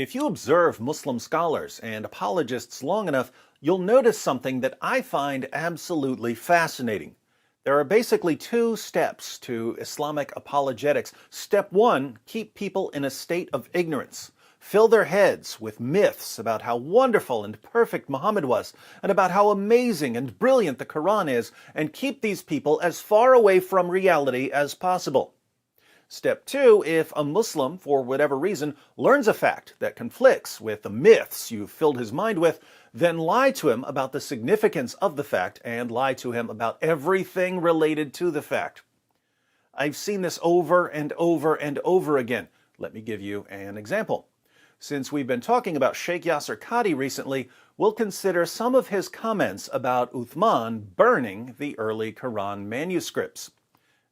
If you observe Muslim scholars and apologists long enough, you'll notice something that I find absolutely fascinating. There are basically two steps to Islamic apologetics. Step one, keep people in a state of ignorance. Fill their heads with myths about how wonderful and perfect Muhammad was, and about how amazing and brilliant the Quran is, and keep these people as far away from reality as possible. Step two, if a Muslim, for whatever reason, learns a fact that conflicts with the myths you've filled his mind with, then lie to him about the significance of the fact and lie to him about everything related to the fact. I've seen this over and over and over again. Let me give you an example. Since we've been talking about Sheikh Yasir Qadhi recently, we'll consider some of his comments about Uthman burning the early Quran manuscripts.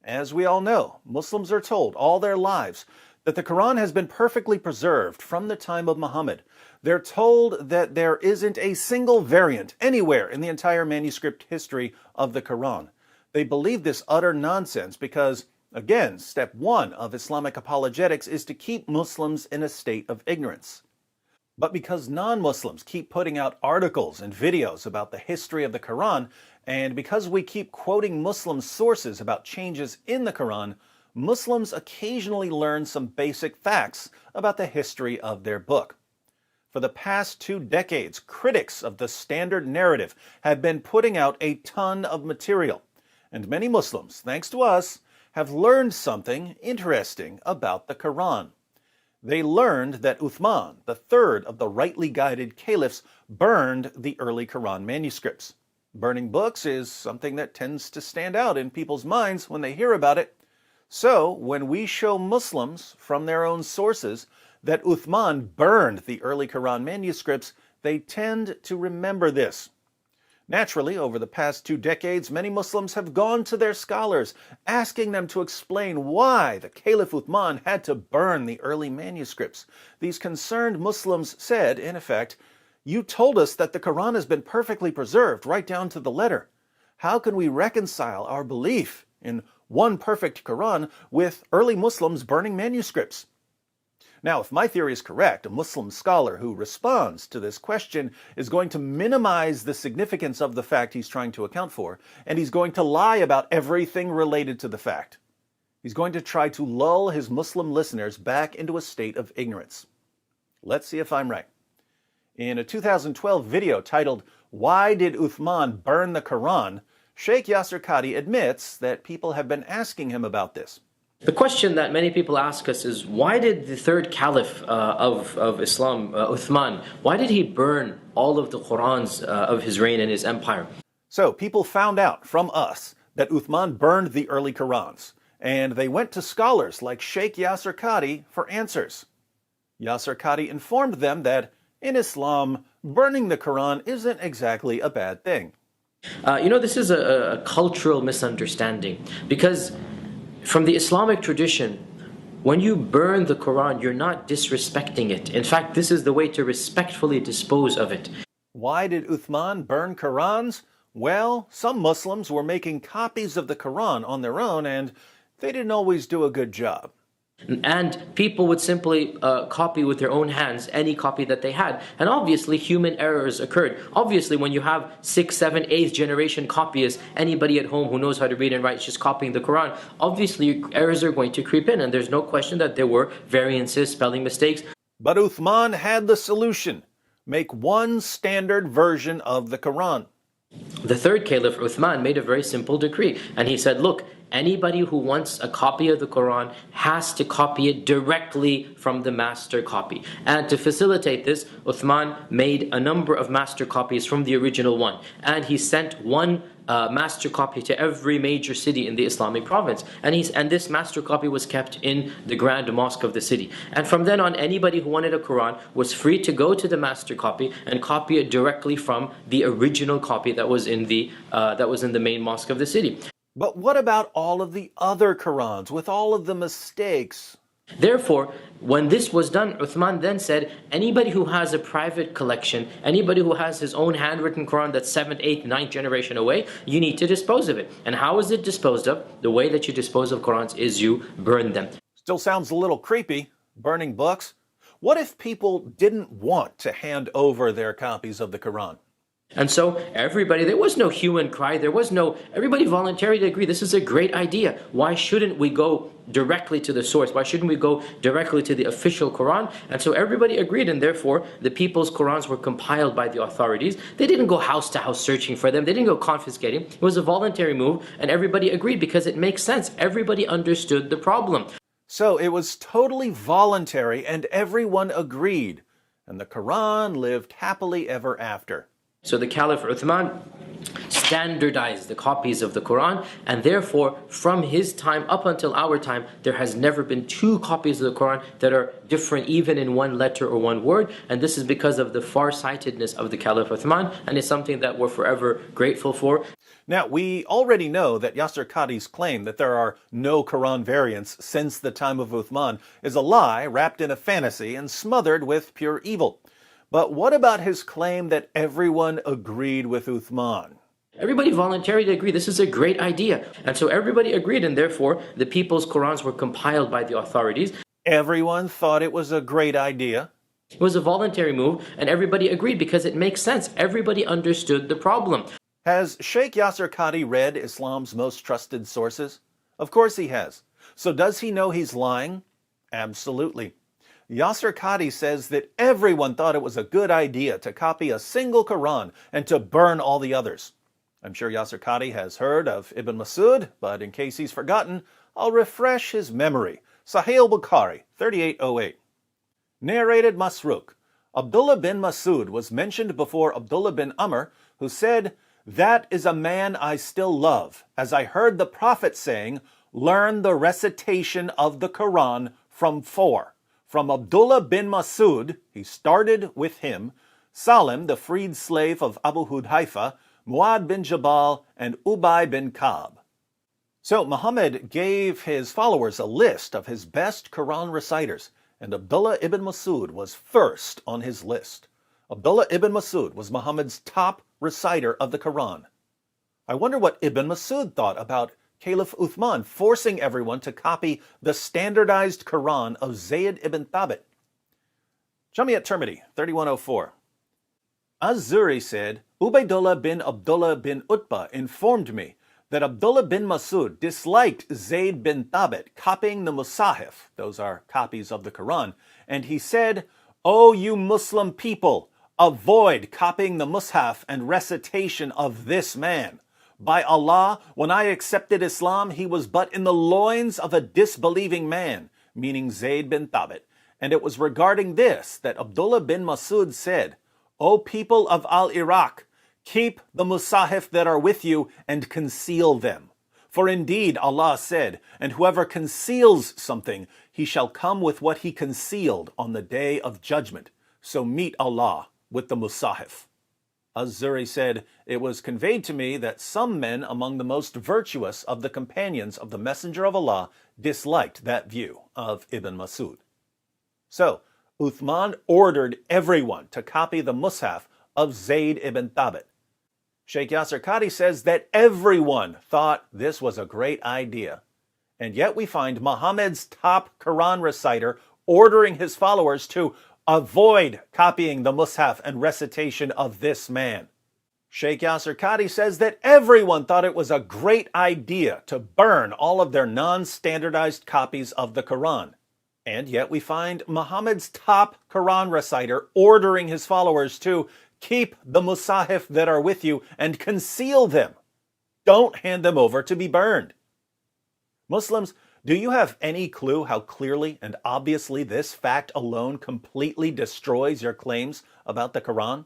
As we all know, Muslims are told all their lives that the Quran has been perfectly preserved from the time of Muhammad. They're told that there isn't a single variant anywhere in the entire manuscript history of the Quran. They believe this utter nonsense because, again, step one of Islamic apologetics is to keep Muslims in a state of ignorance. But because non-Muslims keep putting out articles and videos about the history of the Quran, and because we keep quoting Muslim sources about changes in the Quran, Muslims occasionally learn some basic facts about the history of their book. For the past 2 decades, critics of the standard narrative have been putting out a ton of material, and many Muslims, thanks to us, have learned something interesting about the Quran. They learned that Uthman, the third of the rightly guided caliphs, burned the early Quran manuscripts. Burning books is something that tends to stand out in people's minds when they hear about it. So, when we show Muslims from their own sources that Uthman burned the early Quran manuscripts, they tend to remember this. Naturally, over the past 2 decades, many Muslims have gone to their scholars, asking them to explain why the Caliph Uthman had to burn the early manuscripts. These concerned Muslims said, in effect, "You told us that the Quran has been perfectly preserved right down to the letter. How can we reconcile our belief in one perfect Quran with early Muslims burning manuscripts?" Now, if my theory is correct, a Muslim scholar who responds to this question is going to minimize the significance of the fact he's trying to account for, and he's going to lie about everything related to the fact. He's going to try to lull his Muslim listeners back into a state of ignorance. Let's see if I'm right. In a 2012 video titled, "Why Did Uthman Burn the Quran?" Sheikh Yasir Qadhi admits that people have been asking him about this. The question that many people ask us is, why did the third caliph of Islam, Uthman, why did he burn all of the Qurans of his reign and his empire? So people found out from us that Uthman burned the early Qurans, and they went to scholars like Sheikh Yasir Qadhi for answers. Yasir Qadhi informed them that in Islam, burning the Quran isn't exactly a bad thing. This is a cultural misunderstanding, because from the Islamic tradition, when you burn the Quran, you're not disrespecting it. In fact, this is the way to respectfully dispose of it. Why did Uthman burn Qurans? Well, some Muslims were making copies of the Quran on their own, and they didn't always do a good job. And people would simply copy with their own hands any copy that they had. And obviously human errors occurred. Obviously when you have 6th, 7th, 8th generation copyists, anybody at home who knows how to read and write is just copying the Quran, obviously errors are going to creep in, and there's no question that there were variances, spelling mistakes. But Uthman had the solution. Make one standard version of the Quran. The third caliph, Uthman, made a very simple decree, and he said, look, anybody who wants a copy of the Quran has to copy it directly from the master copy. And to facilitate this, Uthman made a number of master copies from the original one, and he sent one master copy to every major city in the Islamic province, and this master copy was kept in the grand mosque of the city. And from then on, anybody who wanted a Quran was free to go to the master copy and copy it directly from the original copy that was in the main mosque of the city. But what about all of the other Qurans with all of the mistakes? Therefore, when this was done, Uthman then said, anybody who has a private collection, anybody who has his own handwritten Quran that's 7th, 8th, 9th generation away, you need to dispose of it. And how is it disposed of? The way that you dispose of Qurans is you burn them. Still sounds a little creepy, burning books. What if people didn't want to hand over their copies of the Quran? And so everybody, there was no hue and cry. Everybody voluntarily agreed this is a great idea. Why shouldn't we go directly to the source? Why shouldn't we go directly to the official Quran? And so everybody agreed, and therefore the people's Qurans were compiled by the authorities. They didn't go house to house searching for them. They didn't go confiscating. It was a voluntary move, and everybody agreed because it makes sense. Everybody understood the problem. So it was totally voluntary and everyone agreed, and the Quran lived happily ever after. So the Caliph Uthman standardized the copies of the Quran, and therefore from his time up until our time there has never been two copies of the Quran that are different even in one letter or one word, and this is because of the far-sightedness of the Caliph Uthman, and it's something that we're forever grateful for. Now, we already know that Yasir Qadhi's claim that there are no Quran variants since the time of Uthman is a lie wrapped in a fantasy and smothered with pure evil. But what about his claim that everyone agreed with Uthman? Everybody voluntarily agreed this is a great idea. And so everybody agreed, and therefore the people's Qurans were compiled by the authorities. Everyone thought it was a great idea. It was a voluntary move, and everybody agreed because it makes sense. Everybody understood the problem. Has Sheikh Yasir Qadhi read Islam's most trusted sources? Of course he has. So does he know he's lying? Absolutely. Yasir Qadhi says that everyone thought it was a good idea to copy a single Quran and to burn all the others. I'm sure Yasir Qadhi has heard of Ibn Masud, but in case he's forgotten, I'll refresh his memory. Sahih al-Bukhari, 3808. Narrated Masruq. Abdullah bin Masud was mentioned before Abdullah bin Amr, who said, "That is a man I still love, as I heard the Prophet saying, 'Learn the recitation of the Quran from four.' From Abdullah bin Masud, he started with him, Salim, the freed slave of Abu Hudhaifa, Muad bin Jabal, and Ubay bin Ka'b." So Muhammad gave his followers a list of his best Quran reciters, and Abdullah ibn Masud was first on his list. Abdullah ibn Masud was Muhammad's top reciter of the Quran. I wonder what Ibn Masud thought about Caliph Uthman forcing everyone to copy the standardized Quran of Zayd ibn Thabit. Jamiat Tirmidhi, 3104. Az-Zuri said, Ubaydullah bin Abdullah bin Utbah informed me that Abdullah bin Masud disliked Zayd bin Thabit copying the Musahif, those are copies of the Quran, and he said, "O you Muslim people, avoid copying the Mus'haf and recitation of this man. By Allah, when I accepted Islam, he was but in the loins of a disbelieving man," meaning Zayd bin Thabit. And it was regarding this that Abdullah bin Masud said, "O people of Al-Iraq, keep the Musahif that are with you and conceal them. For indeed Allah said, and whoever conceals something, he shall come with what he concealed on the day of judgment. So meet Allah with the Musahif." Az-Zuri said, "It was conveyed to me that some men among the most virtuous of the companions of the Messenger of Allah disliked that view of Ibn Masud." So, Uthman ordered everyone to copy the Mus'haf of Zayd ibn Thabit. Sheikh Yasir Qadhi says that everyone thought this was a great idea. And yet we find Muhammad's top Quran reciter ordering his followers to avoid copying the Mus'haf and recitation of this man. Sheikh Yasir Qadhi says that everyone thought it was a great idea to burn all of their non-standardized copies of the Quran. And yet we find Muhammad's top Quran reciter ordering his followers to keep the Musahif that are with you and conceal them. Don't hand them over to be burned. Muslims, do you have any clue how clearly and obviously this fact alone completely destroys your claims about the Quran?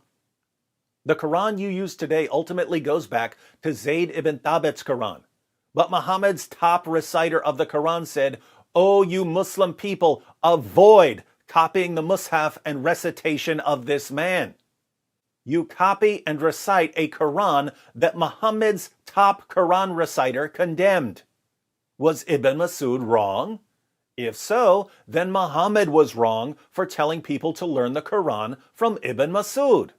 The Quran you use today ultimately goes back to Zayd ibn Thabit's Quran. But Muhammad's top reciter of the Quran said, "O you Muslim people, avoid copying the Mus'haf and recitation of this man." You copy and recite a Quran that Muhammad's top Quran reciter condemned. Was Ibn Masud wrong? If so, then Muhammad was wrong for telling people to learn the Quran from Ibn Masud.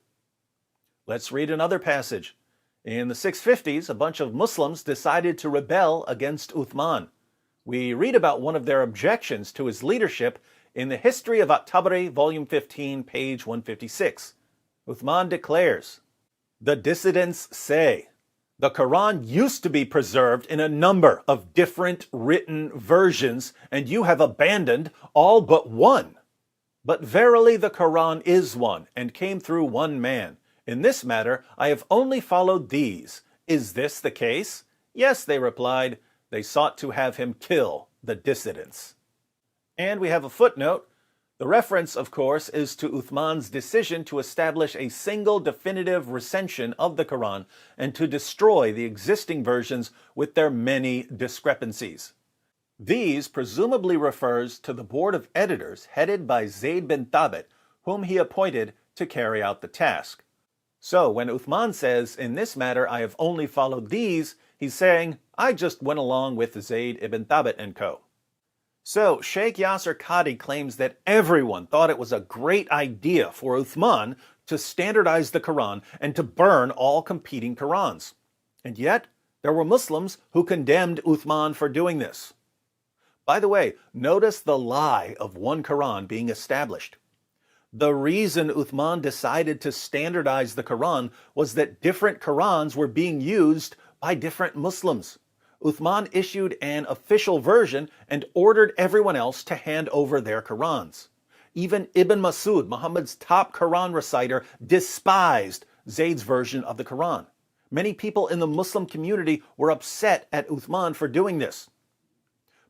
Let's read another passage. In the 650s, a bunch of Muslims decided to rebel against Uthman. We read about one of their objections to his leadership In the History of At-Tabari, Volume 15, page 156, Uthman declares, "The dissidents say, the Quran used to be preserved in a number of different written versions, and you have abandoned all but one. But verily the Quran is one, and came through one man. In this matter I have only followed these. Is this the case?" "Yes," they replied. They sought to have him kill the dissidents. And we have a footnote. The reference, of course, is to Uthman's decision to establish a single definitive recension of the Quran and to destroy the existing versions with their many discrepancies. These presumably refers to the board of editors headed by Zayd bin Thabit, whom he appointed to carry out the task. So when Uthman says, "In this matter I have only followed these," he's saying, "I just went along with Zayd ibn Thabit and co." So Sheikh Yasir Qadhi claims that everyone thought it was a great idea for Uthman to standardize the Quran and to burn all competing Qurans. And yet, there were Muslims who condemned Uthman for doing this. By the way, notice the lie of one Quran being established. The reason Uthman decided to standardize the Quran was that different Qurans were being used by different Muslims. Uthman issued an official version and ordered everyone else to hand over their Qurans. Even Ibn Masud, Muhammad's top Quran reciter, despised Zayd's version of the Quran. Many people in the Muslim community were upset at Uthman for doing this.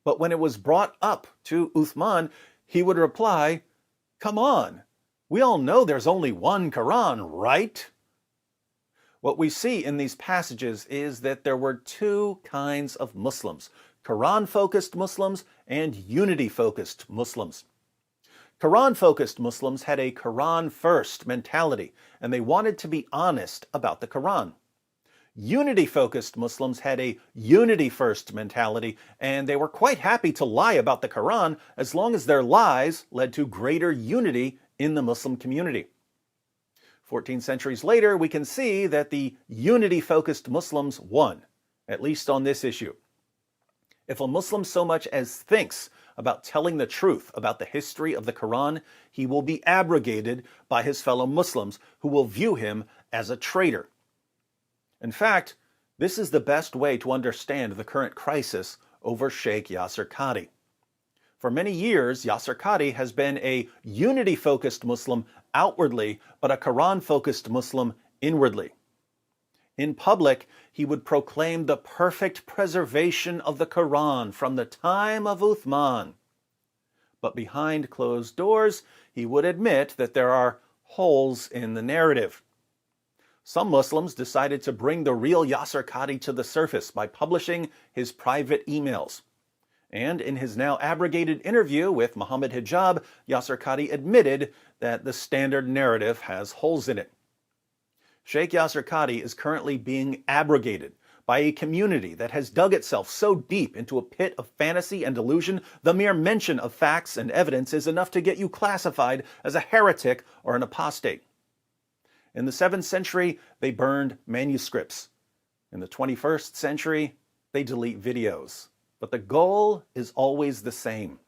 But when it was brought up to Uthman, he would reply, "Come on, we all know there's only one Quran, right?" What we see in these passages is that there were two kinds of Muslims: Quran-focused Muslims and unity-focused Muslims. Quran-focused Muslims had a Quran-first mentality, and they wanted to be honest about the Quran. Unity-focused Muslims had a unity-first mentality, and they were quite happy to lie about the Quran as long as their lies led to greater unity in the Muslim community. 14 centuries later, we can see that the unity-focused Muslims won, at least on this issue. If a Muslim so much as thinks about telling the truth about the history of the Quran, he will be abrogated by his fellow Muslims, who will view him as a traitor. In fact, this is the best way to understand the current crisis over Sheikh Yasir Qadhi. For many years, Yasir Qadhi has been a unity-focused Muslim outwardly, but a Quran-focused Muslim inwardly. In public, he would proclaim the perfect preservation of the Quran from the time of Uthman. But behind closed doors, he would admit that there are holes in the narrative. Some Muslims decided to bring the real Yasir Qadhi to the surface by publishing his private emails. And in his now abrogated interview with Muhammad Hijab, Yasir Qadhi admitted that the standard narrative has holes in it. Sheikh Yasir Qadhi is currently being abrogated by a community that has dug itself so deep into a pit of fantasy and delusion, the mere mention of facts and evidence is enough to get you classified as a heretic or an apostate. In the 7th century, they burned manuscripts. In the 21st century, they delete videos. But the goal is always the same.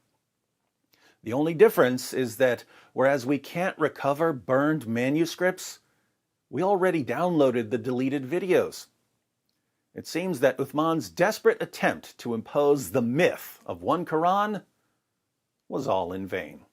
The only difference is that whereas we can't recover burned manuscripts, we already downloaded the deleted videos. It seems that Uthman's desperate attempt to impose the myth of one Quran was all in vain.